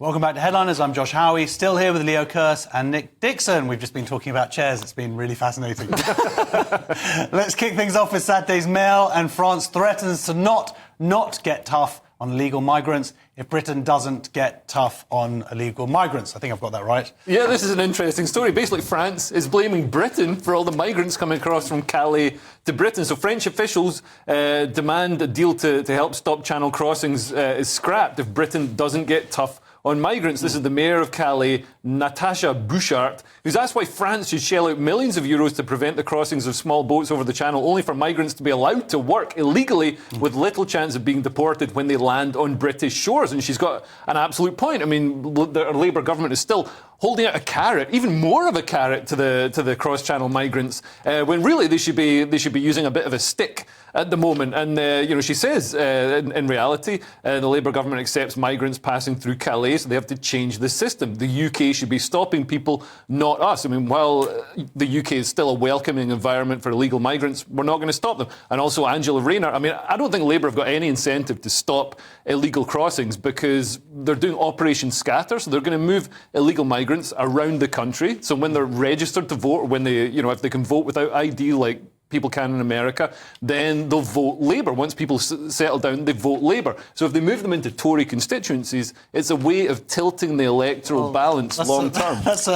Welcome back to Headliners. I'm Josh Howie, still here with Leo Kearse and Nick Dixon. We've just been talking about chairs. It's been really fascinating. Let's kick things off with Saturday's Mail, and France threatens to not get tough on illegal migrants if Britain doesn't get tough on illegal migrants. I think I've got that right. Yeah, this is an interesting story. Basically, France is blaming Britain for all the migrants coming across from Calais to Britain. So French officials demand a deal to help stop channel crossings is scrapped if Britain doesn't get tough on migrants. This is the Mayor of Calais, Natasha Bouchart, who's asked why France should shell out millions of euros to prevent the crossings of small boats over the Channel, only for migrants to be allowed to work illegally with little chance of being deported when they land on British shores. And she's got an absolute point. I mean, the Labour government is still holding out a carrot, even more of a carrot to the cross-channel migrants, when really they should be using a bit of a stick at the moment. And she says, in reality, the Labour government accepts migrants passing through Calais, so they have to change the system. The UK should be stopping people, not us. I mean, while the UK is still a welcoming environment for illegal migrants, we're not going to stop them. And also Angela Rayner, I mean, I don't think Labour have got any incentive to stop illegal crossings because they're doing Operation Scatter, so they're going to move illegal migrants around the country. So when they're registered to vote, or when they, if they can vote without ID, like people can in America, then they'll vote Labour. Once people settle down, they vote Labour. So if they move them into Tory constituencies, it's a way of tilting the electoral balance long term. That's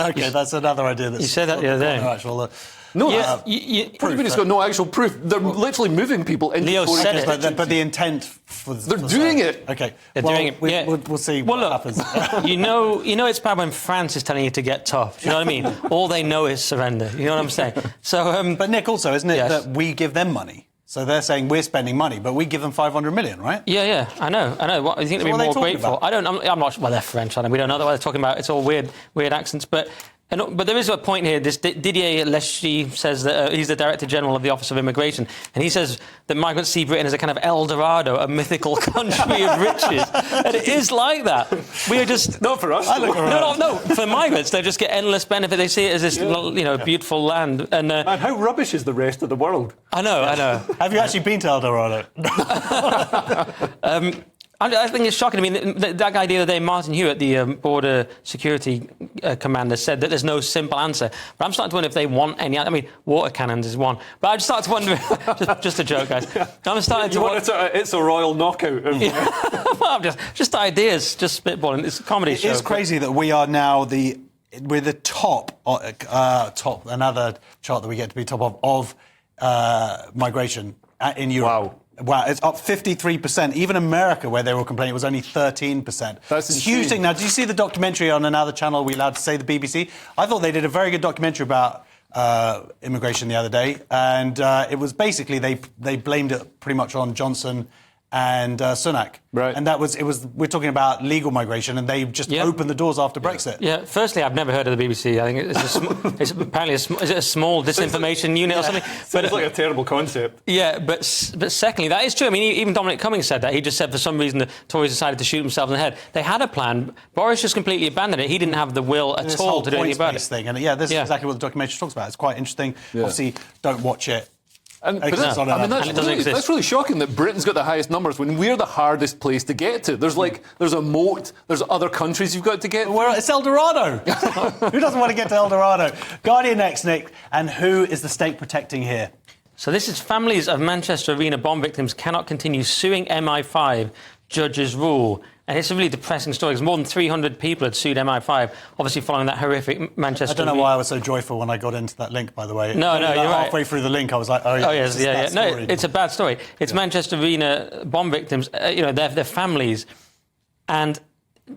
another idea. You said that the other day. No, it's got no actual proof. They're literally moving people into Leo Tory said constituencies. But the intent they're doing it. Okay, they're doing it. We'll see what happens. you know it's bad when France is telling you to get tough. Do you know what I mean? All they know is surrender. You know what I'm saying? So, but Nick, also, isn't it that we give them money? So they're saying we're spending money, but we give them 500 million, right? Yeah, I know. What, you think they'd be more grateful? About? I'm not sure. Well, they're French, we don't know what they're talking about. It's all weird accents, but there is a point here. This Didier Leschi says that he's the Director General of the Office of Immigration, and he says that migrants see Britain as a kind of El Dorado, a mythical country of riches. And it is like that. We are just... Not for us. No. For migrants, they just get endless benefit. They see it as this beautiful land. And how rubbish is the rest of the world? I know. Have you actually been to El Dorado? I think it's shocking. I mean, that guy the other day, Martin Hewitt, the border security commander, said that there's no simple answer. But I'm starting to wonder if they want any... I mean, water cannons is one. But I start to wonder... just a joke, guys. I'm starting to wonder... It's a royal knockout. Well, just ideas, just spitballing. It's a comedy show. It is crazy that we are now we're the top, another chart that we get to be top of migration in Europe. Wow, it's up 53%. Even America, where they were complaining, it was only 13%. That's a huge thing. Now, did you see the documentary on another channel, we allowed to say, the BBC? I thought they did a very good documentary about immigration the other day, and it was basically they blamed it pretty much on Johnson and Sunak. Right. And we're talking about legal migration, and they just opened the doors after Brexit. Yeah, firstly, I've never heard of the BBC. I think it's apparently is it a small disinformation unit or something? But it's like a terrible concept. Yeah, but secondly, that is true. I mean, even Dominic Cummings said that. He just said for some reason the Tories decided to shoot themselves in the head. They had a plan. Boris just completely abandoned it. He didn't have the will at all to do anything about it. Thing. And this is exactly what the documentary talks about. It's quite interesting. Yeah. Obviously, don't watch it. That's really shocking that Britain's got the highest numbers when we're the hardest place to get to. There's a moat, there's other countries you've got to get to. It's El Dorado. Who doesn't want to get to El Dorado? Guardian next, Nick. And who is the state protecting here? So this is families of Manchester Arena bomb victims cannot continue suing MI5, judges rule. And it's a really depressing story because more than 300 people had sued MI5, obviously following that horrific Manchester... I don't know why I was so joyful when I got into that link, by the way. No, you're right. Halfway through the link, I was like, yes. No, it's a bad story. It's Manchester Arena bomb victims, their families. And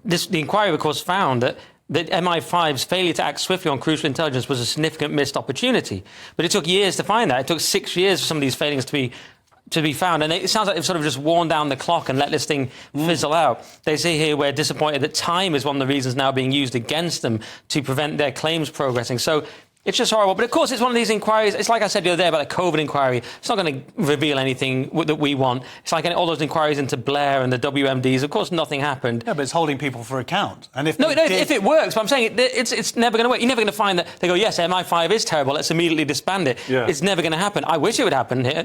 the inquiry, of course, found that MI5's failure to act swiftly on crucial intelligence was a significant missed opportunity. But it took years to find that. It took 6 years for some of these failings to be found. And it sounds like they've sort of just worn down the clock and let this thing fizzle out. They say here we're disappointed that time is one of the reasons now being used against them to prevent their claims progressing. So it's just horrible. But of course, it's one of these inquiries. It's like I said the other day about the COVID inquiry. It's not going to reveal anything that we want. It's like all those inquiries into Blair and the WMDs. Of course, nothing happened. Yeah, but it's holding people for account. And if if it works, but I'm saying it's never going to work. You're never going to find that they go, yes, MI5 is terrible. Let's immediately disband it. Yeah. It's never going to happen. I wish it would happen. I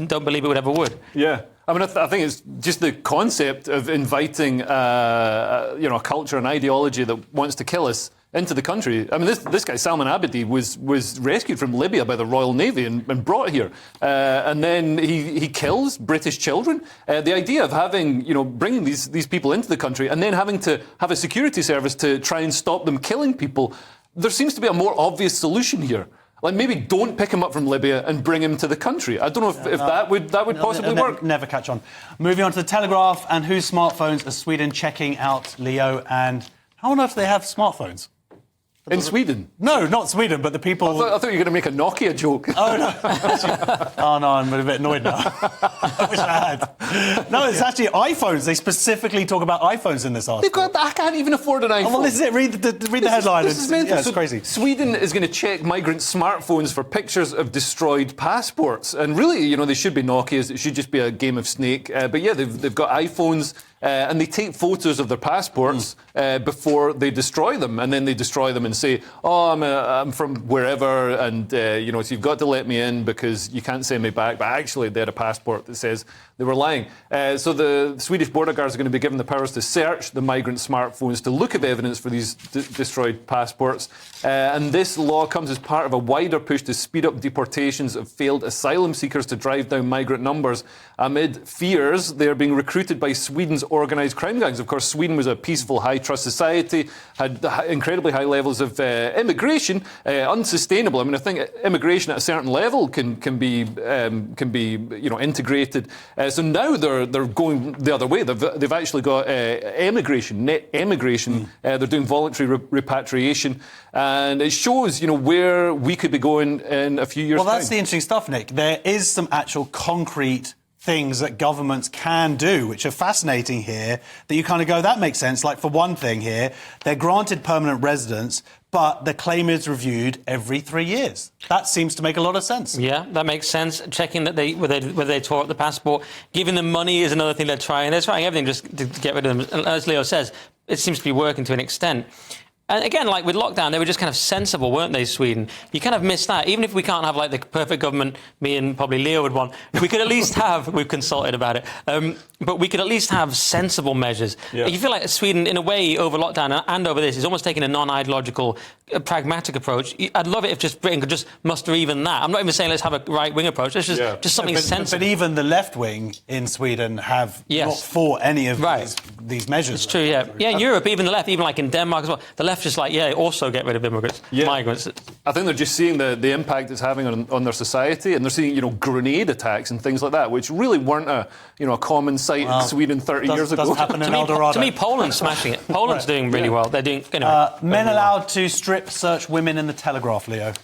don't believe it would ever would. Yeah. I mean, I think it's just the concept of inviting, a culture and ideology that wants to kill us into the country. I mean, this guy, Salman Abedi, was rescued from Libya by the Royal Navy and brought here. And then he kills British children. The idea of bringing these people into the country and then having to have a security service to try and stop them killing people, there seems to be a more obvious solution here. Like, maybe don't pick him up from Libya and bring him to the country. I don't know if that would possibly work. Never catch on. Moving on to the Telegraph, and whose smartphones are Sweden checking out, Leo? And how on earth do they have smartphones? In Sweden? No, not Sweden, but the people... I thought you were going to make a Nokia joke. Oh, no. Oh, no, I'm a bit annoyed now. I wish I had. No, it's actually iPhones. They specifically talk about iPhones in this article. I can't even afford an iPhone. Oh, well, this is it. Read the headline. This is mental. Yeah, it's crazy. Sweden is going to check migrants' smartphones for pictures of destroyed passports. And really, they should be Nokias. It should just be a game of Snake. But yeah, they've got iPhones. And they take photos of their passports before they destroy them, and then they destroy them and say, "Oh, I'm from wherever, and so you've got to let me in because you can't send me back." But actually, they had a passport that says they were lying. So the Swedish border guards are going to be given the powers to search the migrant smartphones to look at evidence for these destroyed passports. And this law comes as part of a wider push to speed up deportations of failed asylum seekers to drive down migrant numbers amid fears they're being recruited by Sweden's organised crime gangs. Of course, Sweden was a peaceful, high-trust society, had incredibly high levels of immigration, unsustainable. I mean, I think immigration at a certain level can be integrated. So now they're going the other way. They've actually got net emigration. They're doing voluntary repatriation, and it shows where we could be going in a few years' time. Well, that's the interesting stuff, Nick. There is some actual concrete things that governments can do, which are fascinating here, that you kind of go, that makes sense. Like, for one thing here, they're granted permanent residence, but the claim is reviewed every 3 years. That seems to make a lot of sense. Yeah, that makes sense. Checking that whether they tore up the passport. Giving them money is another thing they're trying. They're trying everything just to get rid of them. And as Leo says, it seems to be working to an extent. And again, like with lockdown, they were just kind of sensible, weren't they, Sweden? You kind of miss that. Even if we can't have, like, the perfect government me and probably Leo would want, we could at least have, we've consulted about it, but we could at least have sensible measures. Yeah. You feel like Sweden, in a way, over lockdown and over this, is almost taking a non-ideological, pragmatic approach. I'd love it if just Britain could just muster even that. I'm not even saying let's have a right-wing approach. Let's just something sensible. But even the left wing in Sweden have not fought any of these measures. It's true, yeah. Yeah, in Europe, even the left, even like in Denmark as well, the left just like, also get rid of immigrants, migrants. I think they're just seeing the impact it's having on their society, and they're seeing, grenade attacks and things like that, which really weren't a common sight in Sweden 30 years ago. Doesn't happen in El Dorado. To me, Poland's smashing it. Poland's doing really well. They're doing... men allowed to strip search women in the Telegraph, Leo.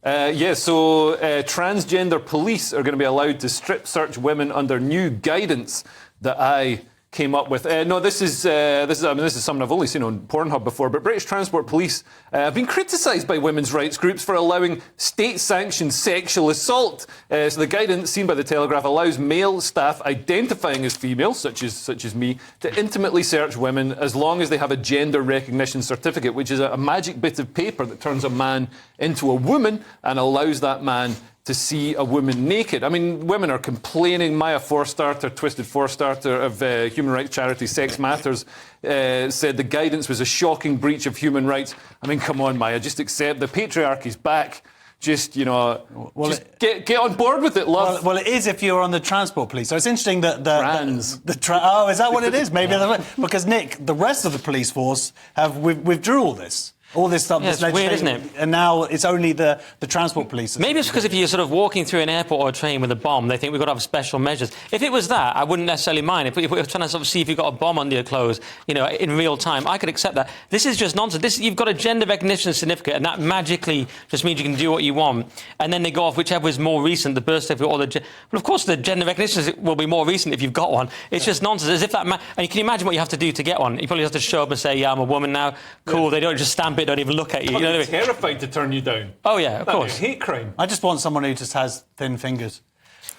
So transgender police are going to be allowed to strip search women under new guidance that I came up with. This is something I've only seen on Pornhub before, but British Transport Police have been criticised by women's rights groups for allowing state-sanctioned sexual assault. So the guidance seen by the Telegraph allows male staff identifying as female, such as me, to intimately search women as long as they have a gender recognition certificate, which is a magic bit of paper that turns a man into a woman and allows that man to see a woman naked. I mean, women are complaining. Maya Forstarter, Twisted Forstarter of human rights charity Sex Matters, said the guidance was a shocking breach of human rights. I mean, come on, Maya, just accept the patriarchy's back. Just, get on board with it, love. Well, it is if you're on the Transport Police. So it's interesting that Trans. is that what it is? Maybe because, Nick, the rest of the police force have withdrew all this. All this stuff, it's weird, isn't it? And now it's only the Transport Police. Maybe it's because if you're sort of walking through an airport or a train with a bomb, they think we've got to have special measures. If it was that, I wouldn't necessarily mind. If we were trying to sort of see if you've got a bomb under your clothes, in real time, I could accept that. This is just nonsense. You've got a gender recognition certificate, and that magically just means you can do what you want. And then they go off whichever is more recent, the birth certificate or the... Well, of course, the gender recognition will be more recent if you've got one. It's just nonsense. As if that... And can you imagine what you have to do to get one? You probably have to show up and say, I'm a woman now. Cool. Yeah. They don't just stamp it, don't even look at you. Terrified to turn you down. Oh, yeah, of course. Hate crime. I just want someone who just has thin fingers.